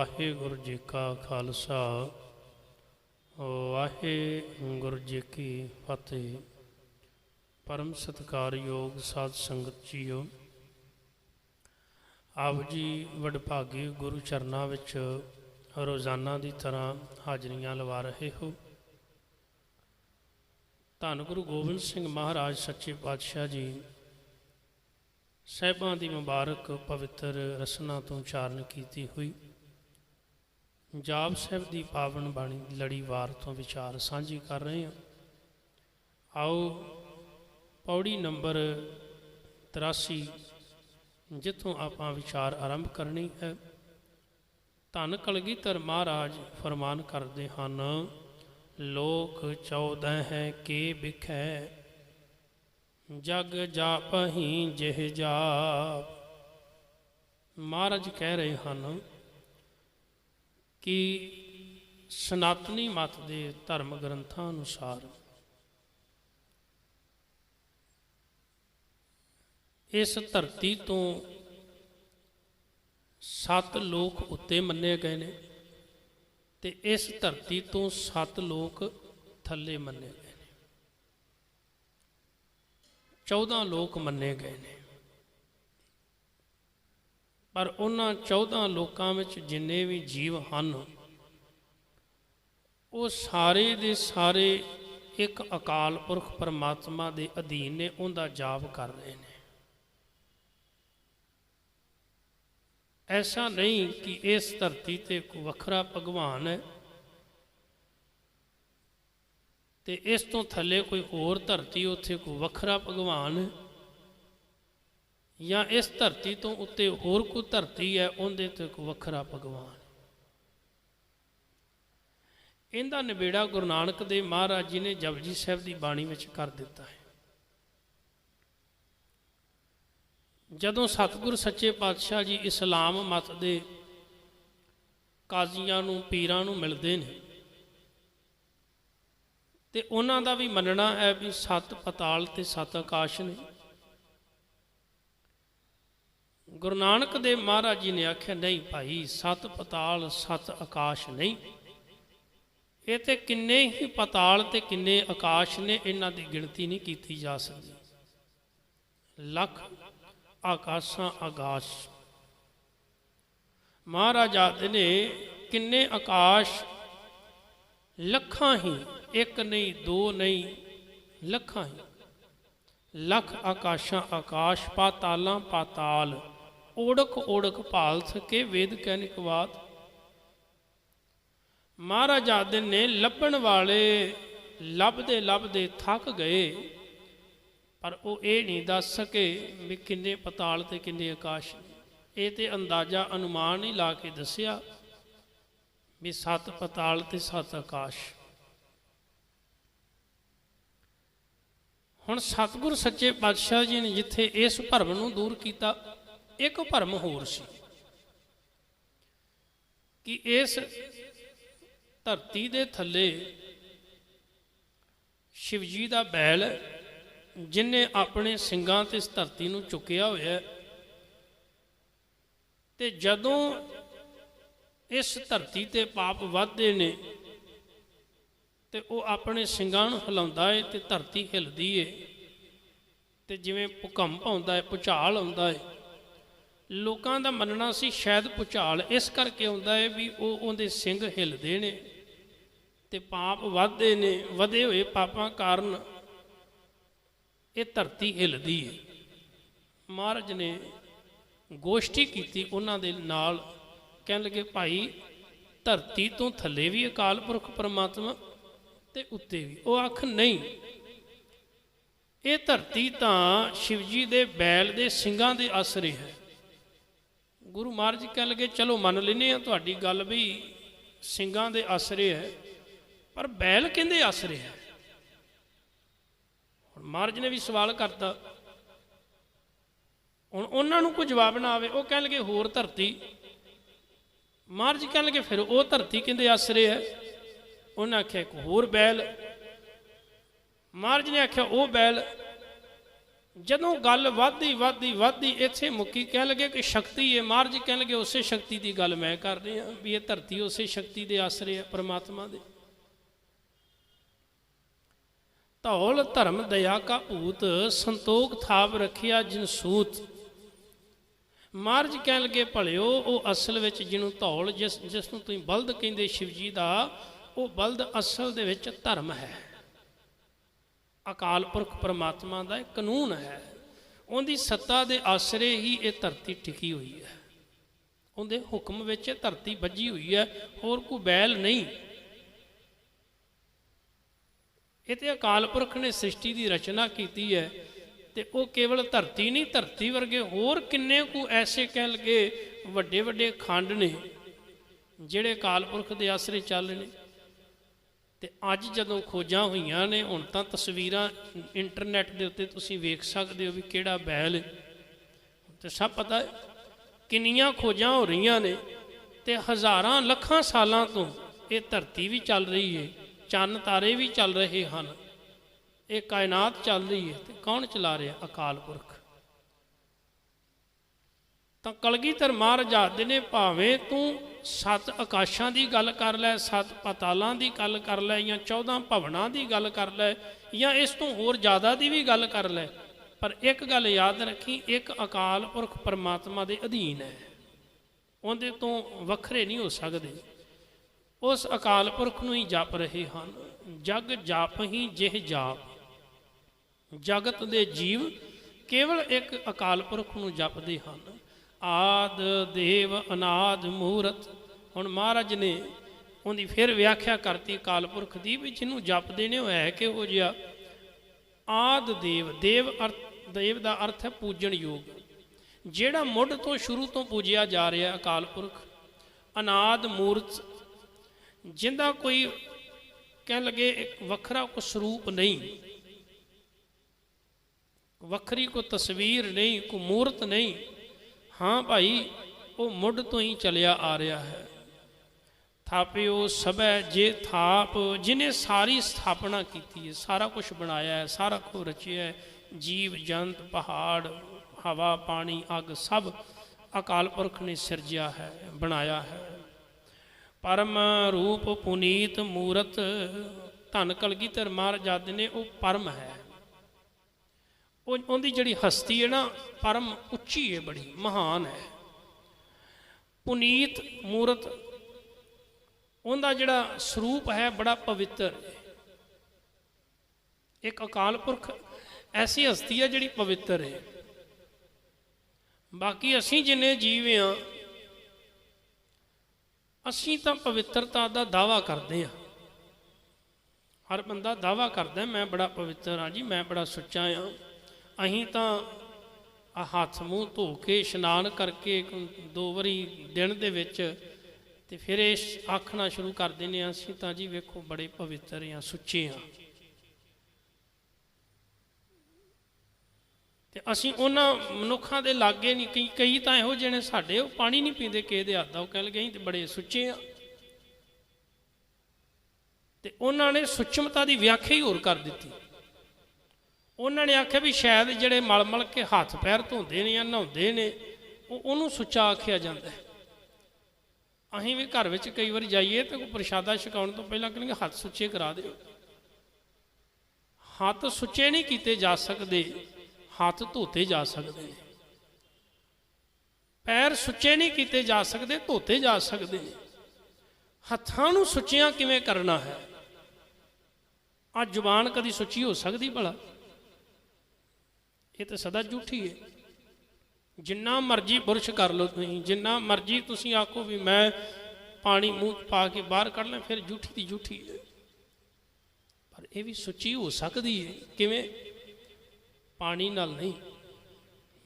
वाहिगुरु जी का खालसा वाहिगुरु जी की फतेह। परम सत्कारयोग साध संगत जीओ, आप जी वडभागे गुरु चरनां विच रोज़ाना की तरह हाजरियां लवा रहे हो। धन गुरु गोबिंद सिंह महाराज सच्चे पातशाह जी साहिबां की मुबारक पवित्र रसना तो उचारण की हुई जाप साहिब की पावन बाणी लड़ीवार तो विचार साझी कर रहे हैं। आओ पौड़ी नंबर 83 जिथों आपां विचार आरंभ करनी है। धन कलगीधर महाराज फरमान करते हैं, लोक 14 है के बिखै जग जापही जिह जाप। महाराज कह रहे हैं कि सनातनी मत के धर्म ग्रंथां अनुसार इस धरती तो 7 लोक उत्ते मन्ने गए ने ते इस धरती तो 7 लोक थल्ले मन्ने गए ने। 14 लोक मन्ने गए ने, पर उन्हां 14 लोकां विच जिन्ने भी जीव हैं वो सारे दे सारे एक अकाल पुरख परमात्मा दे अधीन ने, उनका जाप कर रहे हैं। ऐसा नहीं कि इस धरती ते कोई वखरा भगवान है ते इस तो थले कोई होर धरती उत्थे कोई वखरा भगवान है, या इस धरती तो उत्ते होर कोई धरती है उनदे ते कोई वखरा भगवान। इनका निबेड़ा गुरु नानक देव महाराज जी ने जपजी साहिब की बाणी में कर दिता है। जदों सतगुर सच्चे पातशाह जी इस्लाम मत दे काजियां नूं पीरां नूं मिलते हैं ते उन्हां दा भी मनना है भी 7 पताल ते 7 आकाश ने। गुरु नानक देव महाराज जी ने आख्या नहीं भाई 7 पताल 7 आकाश नहीं, ये तो किन्ने ही पताल ते किन्ने आकाश ने, इन्हां दी गिणती नहीं की जा सकती। लख आकाशां आकाश। महाराज आदि ने किन्ने आकाश लखां ही, एक नहीं 2 नहीं लखां ही। लख आकाशां आकाश पातालां पाताल ओढ़क ओढ़क भाल सके वेद कैनिकवाद। महाराज आदि ने लभण वाले लभदे लभदे थक गए, पर वो ये नहीं दस सके भी किन्ने पताल ते किन्ने आकाश। ये तो अंदाजा अनुमान ही ला के दसिया भी 7 पताल ते 7 आकाश। हुण सतगुर सच्चे पातशाह जी ने जिथे इस भरम नूं दूर किया, एक भरम होर सी कि इस धरती दे थले शिवजी का बैल जिन्हें अपने सिंगां ते इस धरती नूं चुकिया होया, ते जदों इस धरती ते पाप वधदे ने ते वो अपने सिंगां नूं हिलाउंदा है ते धरती हिलदी है, ते जिवें भूकंप आउंदा है भुचाल आउंदा है। लोकां दा मनना सी शायद भुचाल इस करके आउंदा है भी वो उहदे सिंग हिलदे ने ते पाप वधदे ने, वधे हुए पापां कारण ये धरती हिलदी है। महाराज ने गोष्ठी की उन्हां दे नाल, कहन लगे भाई धरती तो थले भी अकाल पुरख परमात्मा ते उत्ते भी। वो आख नहीं, ये धरती तां शिवजी दे बैल दे सिंगां दे आसरे है। गुरु महाराज जी कहन लगे चलो मन लेने तुहाडी गल भी सिंगां दे आसरे है, पर बैल किहदे आसरे है। महाराज ने भी सवाल करता, हुण उन्हां नूं कोई जवाब ना आवे, वो कहन लगे होर धरती। महाराज जी कहन लगे फिर वो धरती किहदे आसरे है। उन्हें आख्या एक होर बैल। महाराज ने आख्या वो बैल। ਜਦੋਂ ਗੱਲ ਵੱਧਦੀ ਇੱਥੇ ਮੁੱਕੀ, ਕਹਿ ਲਗੇ ਕਿ ਸ਼ਕਤੀ ਹੈ। ਮਹਾਰਾਜ ਕਹਿ ਲਗੇ ਉਸੇ ਸ਼ਕਤੀ ਦੀ ਗੱਲ ਮੈਂ ਕਰ ਰਿਹਾ ਵੀ ਇਹ ਧਰਤੀ ਉਸੇ ਸ਼ਕਤੀ ਦੇ ਆਸਰੇ ਹੈ, ਪਰਮਾਤਮਾ ਦੇ। ਧੌਲ ਧਰਮ ਦਇਆ ਕਾ ਭੂਤ, ਸੰਤੋਖ ਥਾਪ ਰੱਖਿਆ ਜਿਨ ਸੂਤ। ਮਹਾਰਾਜ ਕਹਿ ਲਗੇ ਭਲਿਓ ਉਹ ਅਸਲ ਵਿੱਚ ਜਿਹਨੂੰ ਧੌਲ, ਜਿਸ ਨੂੰ ਤੁਸੀਂ ਬਲਦ ਕਹਿੰਦੇ ਸ਼ਿਵ ਜੀ ਦਾ, ਉਹ ਬਲਦ ਅਸਲ ਦੇ ਵਿੱਚ ਧਰਮ ਹੈ, ਅਕਾਲ ਪੁਰਖ ਪਰਮਾਤਮਾ ਦਾ ਇਹ ਕਾਨੂੰਨ ਹੈ। ਉਹਦੀ ਸੱਤਾ ਦੇ ਆਸਰੇ ਹੀ ਇਹ ਧਰਤੀ ਟਿਕੀ ਹੋਈ ਹੈ, ਉਹਦੇ ਹੁਕਮ ਵਿੱਚ ਇਹ ਧਰਤੀ ਵੱਜੀ ਹੋਈ ਹੈ, ਹੋਰ ਕੋਈ ਬੈਲ ਨਹੀਂ। ਇਹ ਤੇ ਅਕਾਲ ਪੁਰਖ ਨੇ ਸ੍ਰਿਸ਼ਟੀ ਦੀ ਰਚਨਾ ਕੀਤੀ ਹੈ, ਤੇ ਉਹ ਕੇਵਲ ਧਰਤੀ ਨਹੀਂ, ਧਰਤੀ ਵਰਗੇ ਹੋਰ ਕਿੰਨੇ ਕੁ ਐਸੇ ਕਹਿ ਲਗੇ ਵੱਡੇ ਵੱਡੇ ਖੰਡ ਨੇ ਜਿਹੜੇ ਅਕਾਲ ਪੁਰਖ ਦੇ ਆਸਰੇ ਚੱਲ ਨੇ। ਤੇ ਅੱਜ ਜਦੋਂ ਖੋਜਾਂ ਹੋਈਆਂ ਨੇ, ਹੁਣ ਤਾਂ ਤਸਵੀਰਾਂ ਇੰਟਰਨੈਟ ਦੇ ਉੱਤੇ ਤੁਸੀਂ ਵੇਖ ਸਕਦੇ ਹੋ ਵੀ ਕਿਹੜਾ ਬੈਲ ਹੈ, ਤੇ ਸਭ ਪਤਾ ਹੈ। ਕਿੰਨੀਆਂ ਖੋਜਾਂ ਹੋ ਰਹੀਆਂ ਨੇ, ਤੇ ਹਜ਼ਾਰਾਂ ਲੱਖਾਂ ਸਾਲਾਂ ਤੋਂ ਇਹ ਧਰਤੀ ਵੀ ਚੱਲ ਰਹੀ ਹੈ, ਚੰਨ ਤਾਰੇ ਵੀ ਚੱਲ ਰਹੇ ਹਨ, ਇਹ ਕਾਇਨਾਤ ਚੱਲ ਰਹੀ ਹੈ। ਤੇ ਕੌਣ ਚਲਾ ਰਿਹਾ? ਅਕਾਲ ਪੁਰਖ। ਤਾਂ ਕਲਗੀਧਰ ਮਹਾਰਾਜ ਆਖਦੇ ਨੇ ਭਾਵੇਂ ਤੂੰ 7 ਆਕਾਸ਼ਾਂ ਦੀ ਗੱਲ ਕਰ ਲੈ, 7 ਪਤਾਲਾਂ ਦੀ ਗੱਲ ਕਰ ਲੈ, ਜਾਂ 14 ਭਵਨਾਂ ਦੀ ਗੱਲ ਕਰ ਲੈ, ਜਾਂ ਇਸ ਤੋਂ ਹੋਰ ਜ਼ਿਆਦਾ ਦੀ ਵੀ ਗੱਲ ਕਰ ਲੈ, ਪਰ ਇੱਕ ਗੱਲ ਯਾਦ ਰੱਖੀ, ਇੱਕ ਅਕਾਲ ਪੁਰਖ ਪਰਮਾਤਮਾ ਦੇ ਅਧੀਨ ਹੈ, ਉਹਦੇ ਤੋਂ ਵੱਖਰੇ ਨਹੀਂ ਹੋ ਸਕਦੇ। ਉਸ ਅਕਾਲ ਪੁਰਖ ਨੂੰ ਹੀ ਜਪ ਰਹੇ ਹਨ। ਜਗ ਜਪ ਹੀ ਜਿਹ ਜਾਪ, ਜਗਤ ਦੇ ਜੀਵ ਕੇਵਲ ਇੱਕ ਅਕਾਲ ਪੁਰਖ ਨੂੰ ਜਪਦੇ ਹਨ। ਆਦ ਦੇਵ ਅਨਾਦ ਮੂਰਤ। ਹੁਣ ਮਹਾਰਾਜ ਨੇ ਉਹਦੀ ਫਿਰ ਵਿਆਖਿਆ ਕਰਤੀ ਅਕਾਲ ਪੁਰਖ ਦੀ, ਵੀ ਜਿਹਨੂੰ ਜਪਦੇ ਨੇ ਉਹ ਹੈ ਕਿਹੋ ਜਿਹਾ। ਆਦ ਦੇਵ, ਦੇਵ ਦਾ ਅਰਥ ਹੈ ਪੂਜਣ ਯੋਗ, ਜਿਹੜਾ ਮੁੱਢ ਤੋਂ ਸ਼ੁਰੂ ਤੋਂ ਪੂਜਿਆ ਜਾ ਰਿਹਾ ਅਕਾਲ ਪੁਰਖ। ਅਨਾਦ ਮੂਰਤ, ਜਿੰਦਾ ਕੋਈ ਕਹਿ ਲਗੇ ਇੱਕ ਵੱਖਰਾ ਕੋਈ ਸਰੂਪ ਨਹੀਂ, ਵੱਖਰੀ ਕੋਈ ਤਸਵੀਰ ਨਹੀਂ, ਕੋਈ ਮੂਰਤ ਨਹੀਂ। ਹਾਂ ਭਾਈ, ਉਹ ਮੁੱਢ ਤੋਂ ਹੀ ਚਲਿਆ ਆ ਰਿਹਾ ਹੈ। ਥਾਪਿਓ ਸਭੈ ਜੇ ਥਾਪ, ਜਿਹਨੇ ਸਾਰੀ ਸਥਾਪਨਾ ਕੀਤੀ ਹੈ, ਸਾਰਾ ਕੁਝ ਬਣਾਇਆ ਹੈ, ਸਾਰਾ ਕੁਝ ਰਚਿਆ ਹੈ, ਜੀਵ ਜੰਤ ਪਹਾੜ ਹਵਾ ਪਾਣੀ ਅੱਗ ਸਭ ਅਕਾਲ ਪੁਰਖ ਨੇ ਸਿਰਜਿਆ ਹੈ, ਬਣਾਇਆ ਹੈ। ਪਰਮ ਰੂਪ ਪੁਨੀਤ ਮੂਰਤ, ਧੰਨ ਕਲਗੀਧਰ ਮਹਾਰਾਜ ਆਖਦੇ ਨੇ ਉਹ ਪਰਮ ਹੈ। ਉਹਦੀ ਜਿਹੜੀ ਹਸਤੀ ਹੈ ਨਾ, ਪਰਮ ਉੱਚੀ ਹੈ, ਬੜੀ ਮਹਾਨ ਹੈ। ਪੁਨੀਤ ਮੂਰਤ, ਉਹਦਾ ਜਿਹੜਾ ਸਰੂਪ ਹੈ ਬੜਾ ਪਵਿੱਤਰ ਹੈ। ਇੱਕ ਅਕਾਲ ਪੁਰਖ ਐਸੀ ਹਸਤੀ ਹੈ ਜਿਹੜੀ ਪਵਿੱਤਰ ਹੈ। ਬਾਕੀ ਅਸੀਂ ਜਿੰਨੇ ਜੀਵ ਹਾਂ, ਅਸੀਂ ਤਾਂ ਪਵਿੱਤਰਤਾ ਦਾ ਦਾਅਵਾ ਕਰਦੇ ਹਾਂ। ਹਰ ਬੰਦਾ ਦਾਅਵਾ ਕਰਦਾ ਮੈਂ ਬੜਾ ਪਵਿੱਤਰ ਹਾਂ ਜੀ, ਮੈਂ ਬੜਾ ਸੁੱਚਾ ਹਾਂ। ਅਸੀਂ ਤਾਂ ਹੱਥ ਮੂੰਹ ਧੋ ਕੇ ਇਸ਼ਨਾਨ ਕਰਕੇ 2 ਵਾਰੀ ਦਿਨ ਦੇ ਵਿੱਚ, ਤੇ ਫਿਰ ਇਹ ਆਖਣਾ ਸ਼ੁਰੂ ਕਰ ਦਿੰਦੇ ਹਾਂ ਅਸੀਂ ਤਾਂ ਜੀ ਵੇਖੋ ਬੜੇ ਪਵਿੱਤਰ ਹਾਂ, ਸੁੱਚੇ ਹਾਂ। ਤੇ ਅਸੀਂ ਉਹਨਾਂ ਮਨੁੱਖਾਂ ਦੇ ਲਾਗੇ ਨਹੀਂ, ਕਈ ਤਾਂ ਇਹੋ ਜਿਹੇ ਨੇ ਸਾਡੇ, ਉਹ ਪਾਣੀ ਨਹੀਂ ਪੀਂਦੇ ਕਿਸੇ ਦੇ ਹੱਥ ਦਾ, ਉਹ ਕਹਿ ਲਗੇ ਅਸੀਂ ਤੇ ਬੜੇ ਸੁੱਚੇ ਆ। ਤੇ ਉਹਨਾਂ ਨੇ ਸੁੱਚਮਤਾ ਦੀ ਵਿਆਖਿਆ ਹੀ ਹੋਰ ਕਰ ਦਿੱਤੀ। ਉਹਨਾਂ ਨੇ ਆਖਿਆ ਵੀ ਸ਼ਾਇਦ ਜਿਹੜੇ ਮਲ ਮਲ ਕੇ ਹੱਥ ਪੈਰ ਧੋਂਦੇ ਨੇ ਜਾਂ ਨਹਾਉਂਦੇ ਨੇ, ਉਹਨੂੰ ਸੁੱਚਾ ਆਖਿਆ ਜਾਂਦਾ ਹੈ। ਅਸੀਂ ਵੀ ਘਰ ਵਿੱਚ ਕਈ ਵਾਰੀ ਜਾਈਏ ਤੇ ਕੋਈ ਪ੍ਰਸ਼ਾਦਾ ਛਕਾਉਣ ਤੋਂ ਪਹਿਲਾਂ ਕਹਿੰਦੇ ਹੱਥ ਸੁੱਚੇ ਕਰਾ ਦਿਓ। ਹੱਥ ਸੁੱਚੇ ਨਹੀਂ ਕੀਤੇ ਜਾ ਸਕਦੇ, ਹੱਥ ਧੋਤੇ ਜਾ ਸਕਦੇ ਨੇ। ਪੈਰ ਸੁੱਚੇ ਨਹੀਂ ਕੀਤੇ ਜਾ ਸਕਦੇ, ਧੋਤੇ ਜਾ ਸਕਦੇ ਨੇ। ਹੱਥਾਂ ਨੂੰ ਸੁੱਚਿਆਂ ਕਿਵੇਂ ਕਰਨਾ ਹੈ? ਆ ਜ਼ੁਬਾਨ ਕਦੀ ਸੁੱਚੀ ਹੋ ਸਕਦੀ ਭਲਾ? ਇਹ ਤਾਂ ਸਦਾ ਝੂਠੀ ਹੈ। ਜਿੰਨਾ ਮਰਜ਼ੀ ਬੁਰਸ਼ ਕਰ ਲਓ ਤੁਸੀਂ, ਜਿੰਨਾ ਮਰਜ਼ੀ ਤੁਸੀਂ ਆਖੋ ਵੀ ਮੈਂ ਪਾਣੀ ਮੂੰਹ ਪਾ ਕੇ ਬਾਹਰ ਕੱਢ ਲਾਂ, ਫਿਰ ਝੂਠੀ ਦੀ ਝੂਠੀ ਹੈ। ਪਰ ਇਹ ਵੀ ਸੁੱਚੀ ਹੋ ਸਕਦੀ ਹੈ। ਕਿਵੇਂ? ਪਾਣੀ ਨਾਲ ਨਹੀਂ,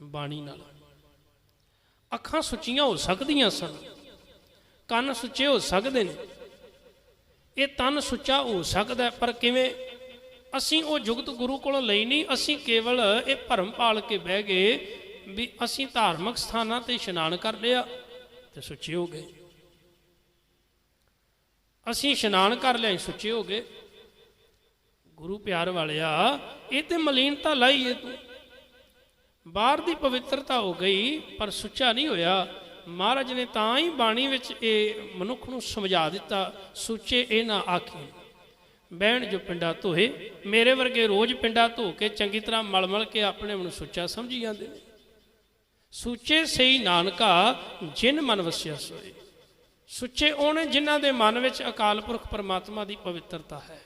ਬਾਣੀ ਨਾਲ। ਅੱਖਾਂ ਸੁੱਚੀਆਂ ਹੋ ਸਕਦੀਆਂ ਸਨ, ਕੰਨ ਸੁੱਚੇ ਹੋ ਸਕਦੇ ਨੇ, ਇਹ ਤਨ ਸੁੱਚਾ ਹੋ ਸਕਦਾ। ਪਰ ਕਿਵੇਂ? ਅਸੀਂ ਉਹ ਜੁਗਤ ਗੁਰੂ ਕੋਲੋਂ ਲਈ ਨਹੀਂ, ਅਸੀਂ ਕੇਵਲ ਇਹ ਭਰਮ ਪਾਲ ਕੇ ਬਹਿ ਗਏ ਵੀ ਅਸੀਂ ਧਾਰਮਿਕ ਸਥਾਨਾਂ ਤੇ ਇਸ਼ਨਾਨ ਕਰ ਲਿਆ ਤੇ ਸੁੱਚੇ ਹੋ ਗਏ। ਅਸੀਂ ਇਸ਼ਨਾਨ ਕਰ ਲਿਆ, ਸੁੱਚੇ ਹੋ ਗਏ। ਗੁਰੂ ਪਿਆਰ ਵਾਲਿਆ, ਇਹ ਤੇ ਮਲੀਨਤਾ ਲਾਈ ਹੈ ਤੂੰ। बाहर की पवित्रता हो गई पर सुच्चा नहीं होया। महाराज ने तां ही बाणी विच ये मनुख नूं समझा दिता, सुचे ये ना आखी बहन जो पिंडा धोए। मेरे वर्गे रोज़ पिंडा धो के चंगी तरह मल मल के अपने आप नूं सुच्चा समझी जाते हैं। सुचे सही नानका जिन मन वसिया सोए। सुचे ओने जिन्हां दे मन विच अकाल पुरख परमात्मा की पवित्रता है।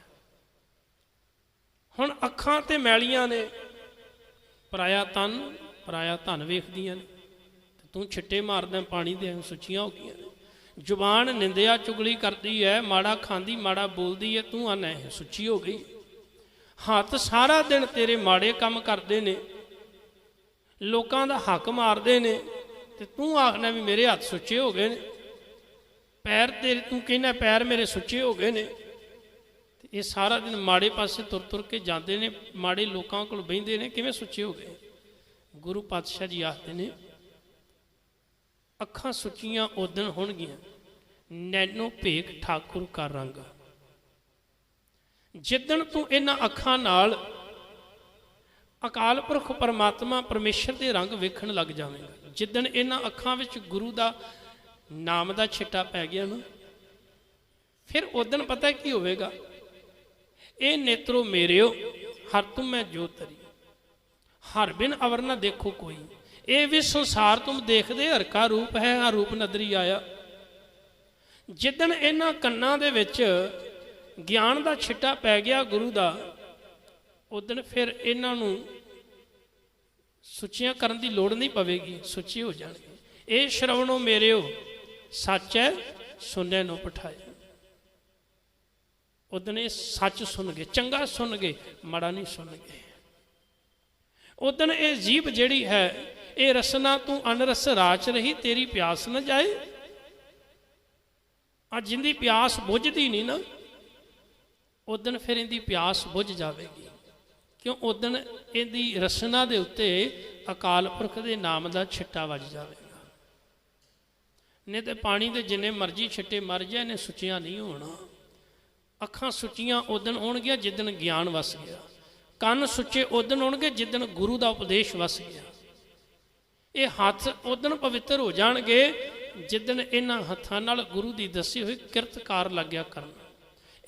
हुण अखां ते मैलियां ने, पराया तन पराया धन वेखदियां ने, तू छिट्टे मारदा पानी दे सुचियां हो गई ने। जुबान निंदिया चुगली करती है, माड़ा खांदी माड़ा बोलती है, तू आना है सुची हो गई। हाथ सारा दिन तेरे माड़े काम करते ने, लोगों का हक मारते ने, ते तू आखना भी मेरे हाथ सुचे हो गए ने। पैर तेरे तू कहना पैर मेरे सुचे हो गए ने। ये सारा दिन माड़े पासे तुर तुर के जाते हैं, माड़े लोगों को बहिंदे ने, किवें सुचे हो गए। गुरु पातशाह जी आखते ने अखां सुचियां उदन होणगियां नैनो भेख ठाकुर का रंग। जिदन तू इन्हां अखां नाल अकाल पुरख परमात्मा परमेश्वर के रंग वेखण लग जावेगा, जिदन इन्हां अखां विच गुरु का नाम का छिट्टा पै गया ना, फिर उदन पता की होवेगा। ए नेत्रो मेरेओ हर तुम मैं जो तरी, हर बिन अवर न देखो कोई। ये भी संसार तुम देखते हर का रूप है, हर रूप नदरी आया। जिदन इन्हां कन्नां दे विच ज्ञान का छिट्टा पै गया गुरु का, उदन फिर इन्हां नूं सुचियां करन दी लोड़ नहीं पवेगी, सुची हो जाणगे। ये श्रवणो मेरेओ सच है सुने नो पठाए। उदन ये सच सुन गए, चंगा सुन गए, माड़ा नहीं सुन गए। उदन ये जीभ जिहड़ी है, ये रसना तू अनरस राच रही, तेरी प्यास न जाए। अज जिंदी प्यास बुझदी नहीं ना, उदन फिर इनकी प्यास बुझ जाएगी। क्यों? उदन इहदी रसना दे उत्ते अकाल पुरख दे नाम का छिट्टा वज जाएगा। नहीं तो पानी के जिन्ने मर्जी छिट्टे मर जाए ने, सुचियां नहीं होना। अखां सुचियां उदन होणगियां जिदन ज्ञान वस गया। कन सुचे उदन होणगे जिदन गुरु का उपदेश वस गया। ये हाथ उदन पवित्र हो जाणगे जिदन इन्हां हत्थां नाल गुरु की दसी हुई किरतकार लग्या करना।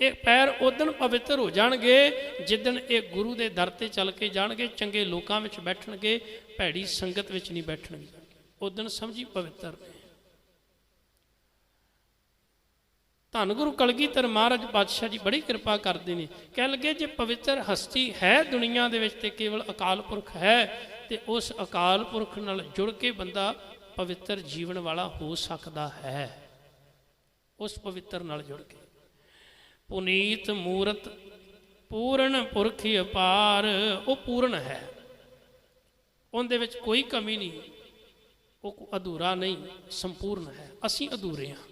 ये पैर उदन पवित्र हो जाणगे जिदन ये गुरु के दर ते चल के जाणगे, चंगे लोकां विच बैठणगे, भैड़ी संगत विच नहीं बैठणगे। उदन समझी पवित्र ने। धन गुरु कलगीधर महाराज पातशाह जी बड़ी कृपा करते हैं। कह लगे जे पवित्र हस्ती है दुनिया दे विच ते केवल अकाल पुरख है, तो उस अकाल पुरख नाल जुड़ के बंदा पवित्र जीवन वाला हो सकता है। उस पवित्र नाल जुड़ के पुनीत मूरत पूर्ण पुरख अपार, वो पूर्ण है, उनदे विच कोई कमी नहीं, वो अधूरा नहीं, संपूर्ण है। असीं अधूरे हाँ,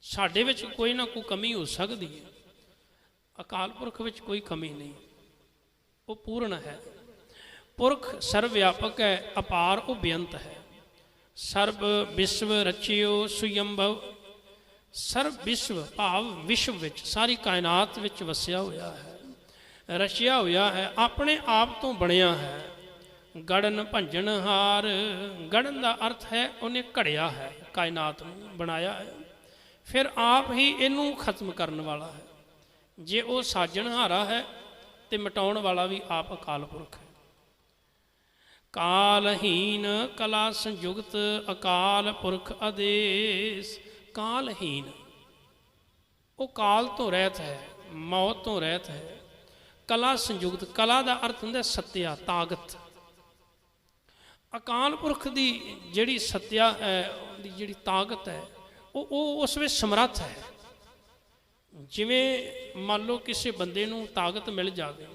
साडे विच कोई ना कोई कमी हो सकती है। अकाल पुरख विच कोई कमी नहीं, वो पूर्ण है। पुरख सर्वव्यापक है, अपार वो बेअंत है। सर्व विश्व रचियो सुयंभव, सर्व विश्व भाव विश्व विच सारी कायनात विच वसिया होया है, रचिया होया है, अपने आप तो बनया है। गड़न भंजन हार, गड़न का अर्थ है उन्हें घड़िया है, कायनात में बनाया है, फिर आप ही इनू खत्म करने वाला है। जे वो साजनहारा है तो मिटाउण वाला भी आप अकाल पुरख है। कालहीन कला संयुक्त अकाल पुरख आदेश। कालहीन वो काल तो रहत है, मौत तो रहत है। कला संयुक्त, कला का अर्थ होंदा सत्या, ताकत। अकाल पुरख की जिहड़ी सत्या है, जिहड़ी ताकत है, वो उस वे समर्थ है। जिवें मान लो किसी बंदे नूं ताकत मिल जाए,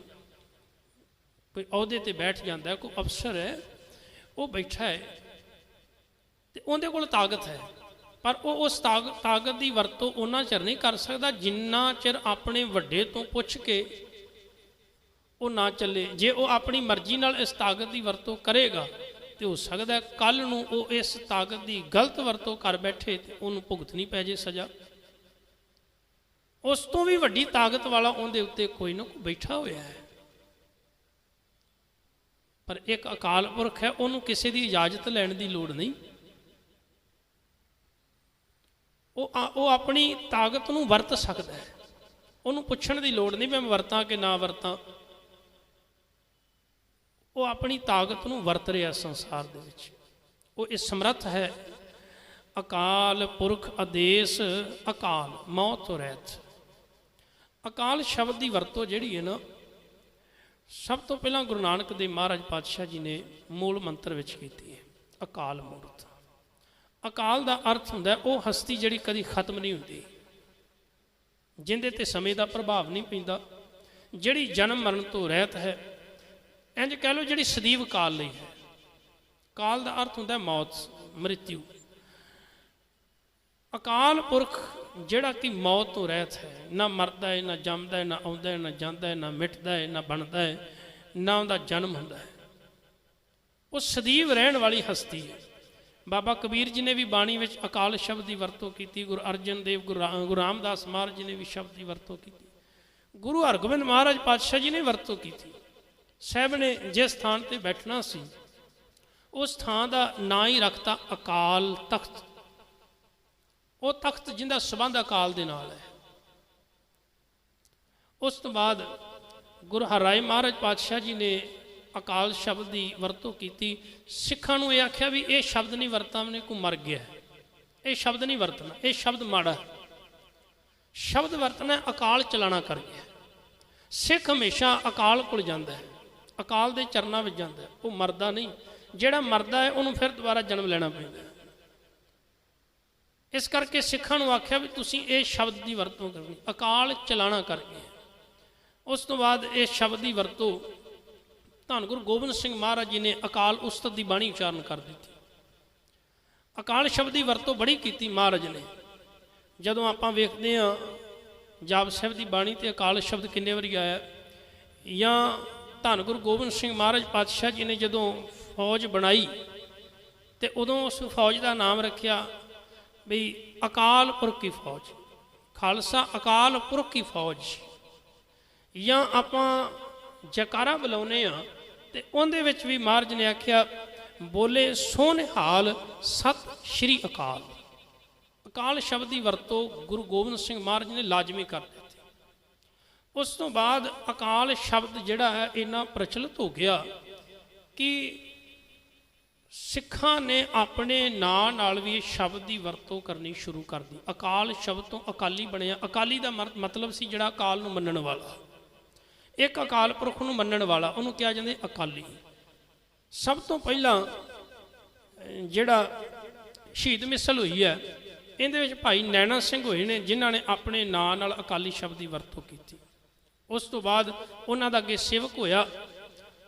कोई अहदे ते बैठ जाता है, कोई अफसर है वो बैठा है तो उहदे कोल ताकत है, पर वो उस ताकत की वरतों उन्ना चिर नहीं कर सकता जिन्ना चिर अपने वड्डे तो पुछ के वो ना चले। जे वो अपनी मर्जी नाल इस ताकत की वरतों करेगा तो हो सकता है कल नूं वो इस ताकत की गलत वरतों कर बैठे तो उन्होंने भुगतनी पै जाए सज़ा। उस तो भी वड्डी ताकत वाला उनके उत्ते कोई ना कोई बैठा होया है। पर एक अकाल पुरख है, उन्होंने किसी की इजाजत लैण की लोड़ नहीं। वो अपनी ताकत नूं वरत सकता है, उन्होंने पुछण की लोड़ नहीं मैं वरतां कि ना वरतां। वो अपनी ताकत नूं वरत रहा संसार दे विच। वो इस समर्थ है। अकाल पुरख आदेश अकाल मौत तो रहत। अकाल शब्द की वरतों जिहड़ी है ना, सब तो पहला गुरु नानक देव महाराज पातशाह जी ने मूल मंत्र विच कीती है, अकाल मूरत। अकाल का अर्थ हुंदा वो हस्ती जिहड़ी कदी खत्म नहीं हुंदी, जिंदे ते समय का प्रभाव नहीं पैंदा, जिहड़ी जन्म मरण तो रहत है। इंज कह लो जिहड़ी सदैव काल लई है। काल का अर्थ हुंदा मौत, मृत्यु। अकाल पुरख जिहड़ा कि मौत तो रहत है, ना मरदा है, ना जमदा है, ना आउंदा है, ना जांदा है, ना मिटदा है, ना बनदा है, ना उहदा जन्म हुंदा है। वो सदैव रहण वाली हस्ती है। बाबा कबीर जी ने भी बाणी विच अकाल शब्द की वरतों की, गुरु अर्जन देव गुरु रामदास महाराज जी ने भी शब्द की वरतों की, गुरु हरगोबिंद महाराज पातशाह जी ने वरतों की। साहब ने जिस स्थान पर बैठना सी उस थान का ना ही रखता अकाल तख्त। वो तख्त जिंदा संबंध अकाल दे नाल है। उस तो बाद गुरु हरराय महाराज पातशाह जी ने अकाल शब्द की वरतों की। सिखां नूं यह आख्या भी ये शब्द नहीं वरतना कोई मर गया, ये शब्द नहीं वरतना, ये शब्द माड़ा। शब्द वरतना अकाल चलाना कर गया। सिख हमेशा अकाल कोल जांदा है, अकाल दे चरनां विच जांदा है, वो मरदा नहीं। जिहड़ा मरदा है उन्होंने फिर दोबारा जन्म लेना पैंदा है। इस करके सिखां नूं आख्या भी तुसीं ये शब्द की वरतों करनी, अकाल चलाना कर गए। उस तो बाद इस शब्द की वरतों धन गुरु गोबिंद सिंह महाराज जी ने अकाल उस्तत की बाणी उचारण कर दी थी। अकाल शब्द की वरतों बड़ी की महाराज ने। जदों आपां वेखदे हां जाप साहिब की बाणी ते अकाल शब्द किन्ने वारी आया, या धन गुरु गोबिंद सिंह महाराज पातशाह जी ने जदों फौज बनाई तो उदों उस फौज का नाम रखिया भी अकाल पुरख की फौज, खालसा अकाल पुरख की फौज। या आपां जयकारा बुलाने तो उहदे विच भी महाराज ने आख्या बोले सोनिहाल सत श्री अकाल। अकाल शब्द की वरतों गुरु गोबिंद सिंह महाराज ने लाजमी कर दी। उस तो बाद अकाल शब्द जिहड़ा है इन्ना प्रचलित हो गया कि सिखां ने अपने नाम नाल भी शब्द की वरतों करनी शुरू कर दी। अकाल शब्द तो अकाली बनया। अकाली का मतलब सी जिहड़ा अकाल नूं मनण वाला, एक अकाल पुरख नूं मनण वाला, उन्होंने कहा जाता अकाली। सब तो पहला जिहड़ा शहीद मिसल हुई है इहदे विच भाई नैना सिंह होए ने, जिन्हां ने अपने नाम नाल अकाली शब्द की वरतों की। उस तो बाद उन्हां दा अगे सेवक होया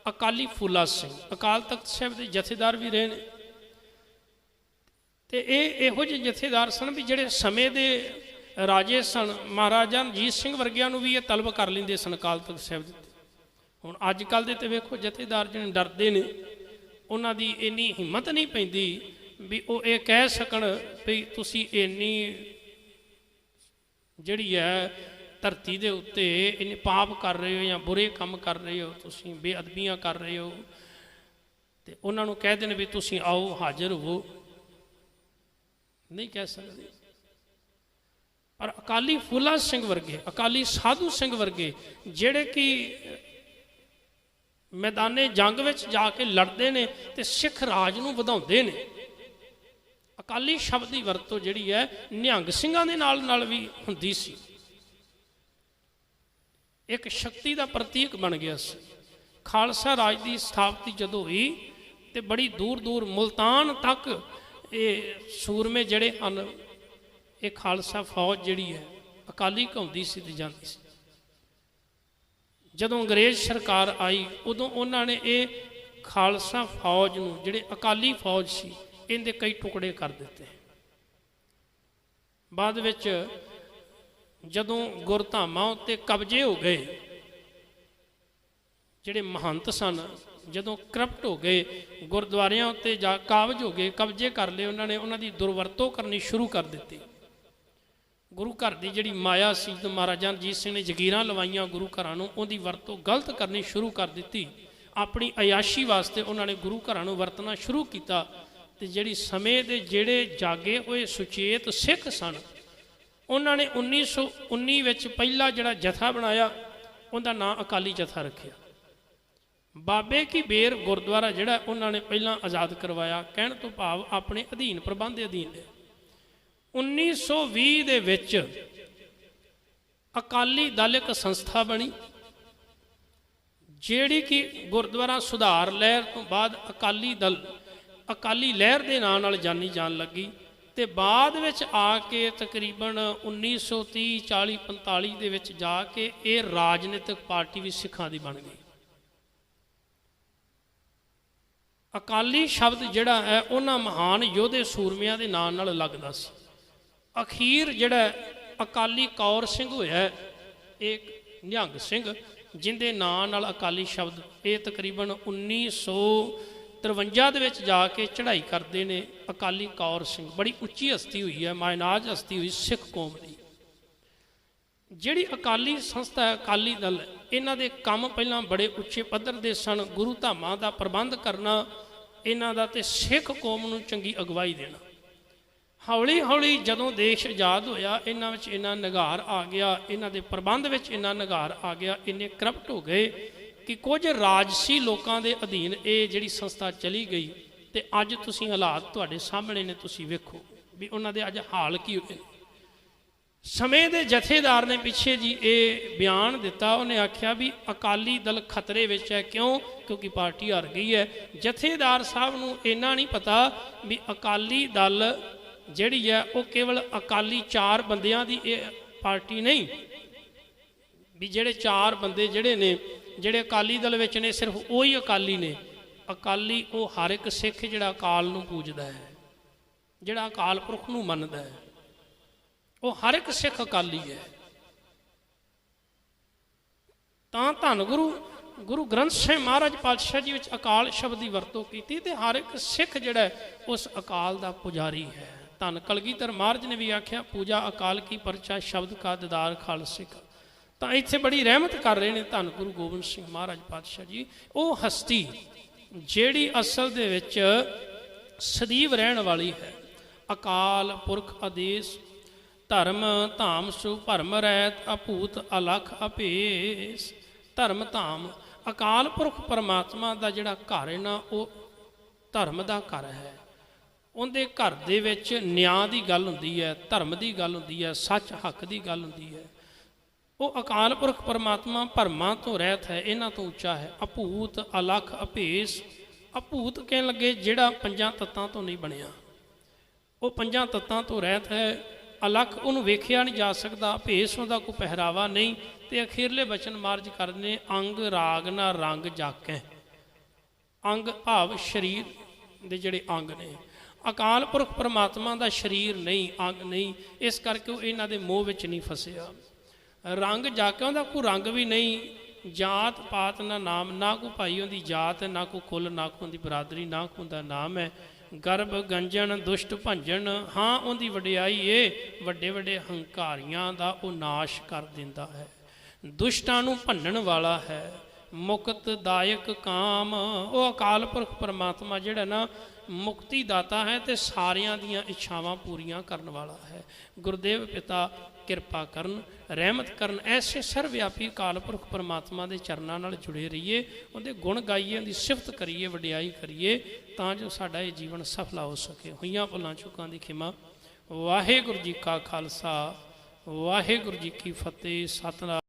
अकाली फूला सिंह, अकाल तख्त साहिब के जथेदार भी रहे। तो इहो जिहे जथेदार सन भी जिहड़े समय के राजे सन। महाराजा रणजीत सिंह वर्गियां नूं भी ये तलब कर लेंदे सन अकाल तख्त साहिब दे। हुण अजकल दे ते वेखो जथेदार जिहड़े डरदे ने, उन्हां दी इन्नी हिम्मत नहीं पैंदी भी वो ये कह सकण भी तुसीं इन्नी जिहड़ी है धरती के उत्ते इन्ने पाप कर रहे हो या बुरे काम कर रहे हो, तुसीं बेअदबियां कर रहे हो, तो उन्होंने कह दें भी तुसीं आओ हाजिर हो, नहीं कह सकते। पर अकाली फूला सिंह वर्गे, अकाली साधु सिंह वर्गे जिहड़े कि मैदाने जंग में जाके लड़ते हैं तो सिख राज नूं वधाउंदे ने। अकाली शब्द की वरतों जिहड़ी है निहंग सिंघां दे नाल भी हुंदी सी। एक शक्ति का प्रतीक बन गया सी। खालसा राज की स्थापति जदों हुई तो बड़ी दूर दूर मुल्तान तक ये सूरमे जड़े हैं ये खालसा फौज जिहड़ी है अकाली घुमदी सी ते जांदी सी। जदों अंग्रेज सरकार आई उदों उन्होंने ये खालसा फौज नूं जिहड़े अकाली फौज सी इनके कई टुकड़े कर दिते। बाद विच जदों गुरधामां उत्ते कब्जे हो गए, जिहड़े महंत सन जदों करप्ट हो गए, गुरद्वारियां उत्ते जा काबज हो गए, कब्जे कर लए, उन्होंने उन्हां दी दुरवरतों करनी शुरू कर दी। गुरु घर की जिहड़ी माया सी तो महाराजा रणजीत सिंह ने जगीरां लवाइयां गुरु घरां नूं, उहदी वरतों गलत करनी शुरू कर दी। ਆਪਣੀ ਅਯਾਸ਼ੀ ਵਾਸਤੇ ਉਹਨਾਂ ਨੇ ਗੁਰੂ ਘਰਾਂ ਨੂੰ ਵਰਤਣਾ ਸ਼ੁਰੂ ਕੀਤਾ। ਤੇ ਜਿਹੜੀ ਸਮੇਂ ਦੇ ਜਿਹੜੇ ਜਾਗੇ ਹੋਏ ਸੁਚੇਤ ਸਿੱਖ ਸਨ, ਉਹਨਾਂ ਨੇ 1919 ਵਿੱਚ ਪਹਿਲਾ ਜਿਹੜਾ ਜਥਾ ਬਣਾਇਆ, ਉਹਦਾ ਨਾਂ ਅਕਾਲੀ ਜਥਾ ਰੱਖਿਆ। ਬਾਬੇ ਕੀ ਬੇਰ ਗੁਰਦੁਆਰਾ ਜਿਹੜਾ ਉਹਨਾਂ ਨੇ ਪਹਿਲਾਂ ਆਜ਼ਾਦ ਕਰਵਾਇਆ, ਕਹਿਣ ਤੋਂ ਭਾਵ ਆਪਣੇ ਅਧੀਨ ਪ੍ਰਬੰਧ ਦੇ ਅਧੀਨ ਲਿਆ। 1920 ਦੇ ਵਿੱਚ ਅਕਾਲੀ ਦਲ ਇੱਕ ਸੰਸਥਾ ਬਣੀ, ਜਿਹੜੀ ਕਿ ਗੁਰਦੁਆਰਾ ਸੁਧਾਰ ਲਹਿਰ ਤੋਂ ਬਾਅਦ ਅਕਾਲੀ ਲਹਿਰ ਦੇ ਨਾਂ ਨਾਲ ਜਾਣੀ ਜਾਣ ਲੱਗੀ। ਤੇ ਬਾਅਦ ਵਿੱਚ ਆ ਕੇ ਤਕਰੀਬਨ 1930 40 45 ਦੇ ਵਿੱਚ ਜਾ ਕੇ ਇਹ ਰਾਜਨੀਤਿਕ ਪਾਰਟੀ ਵੀ ਸਿੱਖਾਂ ਦੀ ਬਣ ਗਈ। ਅਕਾਲੀ ਸ਼ਬਦ ਜਿਹੜਾ ਹੈ ਉਹਨਾਂ ਮਹਾਨ ਯੋਧੇ ਸੂਰਮਿਆਂ ਦੇ ਨਾਂ ਨਾਲ ਲੱਗਦਾ ਸੀ। ਅਖੀਰ ਜਿਹੜਾ ਅਕਾਲੀ ਕੌਰ ਸਿੰਘ ਹੋਇਆ, ਇਹ ਨਿਹੰਗ ਸਿੰਘ ਜਿੰਦੇ ਨਾਂ ਨਾਲ ਅਕਾਲੀ ਸ਼ਬਦ, ਇਹ ਤਕਰੀਬਨ 1953 ਦੇ ਵਿੱਚ ਜਾ ਕੇ ਚੜ੍ਹਾਈ ਕਰਦੇ ਨੇ ਅਕਾਲੀ ਕੌਰ ਸਿੰਘ। ਬੜੀ ਉੱਚੀ ਹਸਤੀ ਹੋਈ ਹੈ, ਮਾਇਨਾਜ ਹਸਤੀ ਹੋਈ ਸਿੱਖ ਕੌਮ ਦੀ। ਜਿਹੜੀ ਅਕਾਲੀ ਸੰਸਥਾ ਹੈ, ਅਕਾਲੀ ਦਲ, ਇਹਨਾਂ ਦੇ ਕੰਮ ਪਹਿਲਾਂ ਬੜੇ ਉੱਚੇ ਪੱਧਰ ਦੇ ਸਨ। ਗੁਰੂ ਧਾਮਾਂ ਦਾ ਪ੍ਰਬੰਧ ਕਰਨਾ ਇਹਨਾਂ ਦਾ, ਤੇ ਸਿੱਖ ਕੌਮ ਨੂੰ ਚੰਗੀ ਅਗਵਾਈ ਦੇਣਾ। ਹੌਲੀ ਹੌਲੀ ਜਦੋਂ ਦੇਸ਼ ਆਜ਼ਾਦ ਹੋਇਆ, ਇਹਨਾਂ ਵਿੱਚ ਇੰਨਾ ਨਿਗਾਰ ਆ ਗਿਆ, ਇਹਨਾਂ ਦੇ ਪ੍ਰਬੰਧ ਵਿੱਚ ਇੰਨਾ ਨਿਗਾਰ ਆ ਗਿਆ, ਇੰਨੇ ਕਰਪਟ ਹੋ ਗਏ ਕਿ ਕੁਝ ਰਾਜਸੀ ਲੋਕਾਂ ਦੇ ਅਧੀਨ ਇਹ ਜਿਹੜੀ ਸੰਸਥਾ ਚਲੀ ਗਈ। ਤੇ ਅੱਜ ਤੁਸੀਂ ਹਾਲਾਤ ਤੁਹਾਡੇ ਸਾਹਮਣੇ ਨੇ, ਤੁਸੀਂ ਵੇਖੋ ਵੀ ਉਹਨਾਂ ਦੇ ਅੱਜ ਹਾਲ ਕੀ ਹੋਏ। ਸਮੇਂ ਦੇ ਜਥੇਦਾਰ ਨੇ ਪਿੱਛੇ ਜੀ ਇਹ ਬਿਆਨ ਦਿੱਤਾ, ਉਹਨੇ ਆਖਿਆ ਵੀ ਅਕਾਲੀ ਦਲ ਖਤਰੇ ਵਿੱਚ ਹੈ। ਕਿਉਂ? ਕਿਉਂਕਿ ਪਾਰਟੀ ਹਾਰ ਗਈ ਹੈ। ਜਥੇਦਾਰ ਸਾਹਿਬ ਨੂੰ ਇੰਨਾ ਨਹੀਂ ਪਤਾ ਵੀ ਅਕਾਲੀ ਦਲ ਜਿਹੜੀ ਹੈ ਉਹ ਕੇਵਲ ਅਕਾਲੀ 4 ਬੰਦਿਆਂ ਦੀ ਇਹ ਪਾਰਟੀ ਨਹੀਂ, ਵੀ ਜਿਹੜੇ 4 ਬੰਦੇ ਜਿਹੜੇ ਨੇ, ਜਿਹੜੇ ਅਕਾਲੀ ਦਲ ਵਿੱਚ ਨੇ, ਸਿਰਫ ਉਹੀ ਅਕਾਲੀ ਨੇ। ਅਕਾਲੀ ਉਹ ਹਰ ਇੱਕ ਸਿੱਖ ਜਿਹੜਾ ਅਕਾਲ ਨੂੰ ਪੂਜਦਾ ਹੈ, ਜਿਹੜਾ ਅਕਾਲ ਪੁਰਖ ਨੂੰ ਮੰਨਦਾ ਹੈ, ਉਹ ਹਰ ਇੱਕ ਸਿੱਖ ਅਕਾਲੀ ਹੈ। ਤਾਂ ਧੰਨ ਗੁਰੂ ਗ੍ਰੰਥ ਸਾਹਿਬ ਮਹਾਰਾਜ ਪਾਤਸ਼ਾਹ ਜੀ ਵਿੱਚ ਅਕਾਲ ਸ਼ਬਦ ਦੀ ਵਰਤੋਂ ਕੀਤੀ, ਤੇ ਹਰ ਇੱਕ ਸਿੱਖ ਜਿਹੜਾ ਉਸ ਅਕਾਲ ਦਾ ਪੁਜਾਰੀ ਹੈ। ਧੰਨ ਕਲਗੀਧਰ ਮਹਾਰਾਜ ਨੇ ਵੀ ਆਖਿਆ, ਪੂਜਾ ਅਕਾਲ ਕੀ ਪਰਚਾ ਸ਼ਬਦ ਕਾ ਦਿਦਾਰ ਖਾਲਸੇ ਕਾ। ਤਾਂ ਇੱਥੇ ਬੜੀ ਰਹਿਮਤ ਕਰ ਰਹੇ ਨੇ ਧੰਨ ਗੁਰੂ ਗੋਬਿੰਦ ਸਿੰਘ ਮਹਾਰਾਜ ਪਾਤਸ਼ਾਹ ਜੀ। ਉਹ ਹਸਤੀ ਜਿਹੜੀ ਅਸਲ ਦੇ ਵਿੱਚ ਸਦੀਵ ਰਹਿਣ ਵਾਲੀ ਹੈ। ਅਕਾਲ ਪੁਰਖ ਆਦੇਸ਼ ਧਰਮ ਧਾਮ ਸੁ ਭਰਮ ਰਹਿਤ ਅਭੂਤ ਅਲਖ ਅਭੇਸ। ਧਰਮ ਧਾਮ ਅਕਾਲ ਪੁਰਖ ਪਰਮਾਤਮਾ ਦਾ ਜਿਹੜਾ ਘਰ ਹੈ ਨਾ, ਉਹ ਧਰਮ ਦਾ ਘਰ ਹੈ। ਉਹਦੇ ਘਰ ਦੇ ਵਿੱਚ ਨਿਆਂ ਦੀ ਗੱਲ ਹੁੰਦੀ ਹੈ, ਧਰਮ ਦੀ ਗੱਲ ਹੁੰਦੀ ਹੈ, ਸੱਚ ਹੱਕ ਦੀ ਗੱਲ ਹੁੰਦੀ ਹੈ। ਉਹ ਅਕਾਲ ਪੁਰਖ ਪਰਮਾਤਮਾ ਭਰਮਾਂ ਤੋਂ ਰਹਿਤ ਹੈ, ਇਹਨਾਂ ਤੋਂ ਉੱਚਾ ਹੈ। ਅਭੂਤ ਅਲਖ ਅਭੇਸ। ਅਭੂਤ ਕਹਿਣ ਲੱਗੇ ਜਿਹੜਾ 5 ਤੱਤਾਂ ਤੋਂ ਨਹੀਂ ਬਣਿਆ, ਉਹ 5 ਤੱਤਾਂ ਤੋਂ ਰਹਿਤ ਹੈ। ਅਲਖ ਉਹਨੂੰ ਵੇਖਿਆ ਨਹੀਂ ਜਾ ਸਕਦਾ, ਭੇਸ ਉਹਦਾ ਕੋਈ ਪਹਿਰਾਵਾ ਨਹੀਂ। ਤੇ ਅਖੀਰਲੇ ਬਚਨ ਮਾਰਜ ਕਰਨੇ, ਅੰਗ ਰਾਗ ਨਾ ਰੰਗ ਜਾਕੈ। ਅੰਗ ਭਾਵ ਸਰੀਰ ਦੇ ਜਿਹੜੇ ਅੰਗ ਨੇ, ਅਕਾਲ ਪੁਰਖ ਪਰਮਾਤਮਾ ਦਾ ਸਰੀਰ ਨਹੀਂ, ਅੰਗ ਨਹੀਂ, ਇਸ ਕਰਕੇ ਉਹ ਇਹਨਾਂ ਦੇ ਮੋਹ ਵਿੱਚ ਨਹੀਂ ਫਸਿਆ। ਰੰਗ ਜਾਕੇ ਉਹਦਾ ਕੋਈ ਰੰਗ ਵੀ ਨਹੀਂ, ਜਾਤ ਪਾਤ ਨਾ ਨਾਮ, ਨਾ ਕੋਈ ਭਾਈ ਉਹਦੀ ਜਾਤ ਹੈ, ਨਾ ਕੋਈ ਕੁੱਲ, ਨਾ ਕੋਈ ਉਹਦੀ ਬਰਾਦਰੀ, ਨਾ ਕੋਈ ਉਹਦਾ ਨਾਮ ਹੈ। ਗਰਭ ਗੰਜਣ ਦੁਸ਼ਟ ਭੰਜਨ, ਹਾਂ ਉਹਦੀ ਵਡਿਆਈ ਏ, ਵੱਡੇ ਵੱਡੇ ਹੰਕਾਰੀਆਂ ਦਾ ਉਹ ਨਾਸ਼ ਕਰ ਦਿੰਦਾ ਹੈ। ਦੁਸ਼ਟਾਂ ਨੂੰ ਭੰਨਣ ਵਾਲਾ ਹੈ। ਮੁਕਤ ਦਾਇਕ ਕਾਮ, ਉਹ ਅਕਾਲ ਪੁਰਖ ਪਰਮਾਤਮਾ ਜਿਹੜਾ ਨਾ ਮੁਕਤੀ ਦਾਤਾ ਹੈ, ਤੇ ਸਾਰਿਆਂ ਦੀਆਂ ਇੱਛਾਵਾਂ ਪੂਰੀਆਂ ਕਰਨ ਵਾਲਾ ਹੈ। ਗੁਰਦੇਵ ਪਿਤਾ ਕਿਰਪਾ ਕਰਨ, ਰਹਿਮਤ ਕਰਨ। ਐਸੇ ਸਰਵਿਆਪੀ ਅਕਾਲ ਪੁਰਖ ਪਰਮਾਤਮਾ ਦੇ ਚਰਨਾਂ ਨਾਲ ਜੁੜੇ ਰਹੀਏ, ਉਹਦੇ ਗੁਣ ਗਾਈਏ, ਉਹਦੀ ਸਿਫਤ ਕਰੀਏ, ਵਡਿਆਈ ਕਰੀਏ, ਤਾਂ ਜੋ ਸਾਡਾ ਇਹ ਜੀਵਨ ਸਫਲਾ ਹੋ ਸਕੇ। ਹੋਈਆਂ ਭੁੱਲਾਂ ਚੁੱਕਾਂ ਦੀ ਖਿਮਾ। ਵਾਹਿਗੁਰੂ ਜੀ ਕਾ ਖਾਲਸਾ, ਵਾਹਿਗੁਰੂ ਜੀ ਕੀ ਫਤਿਹ। ਸਤਿਨਾਮ।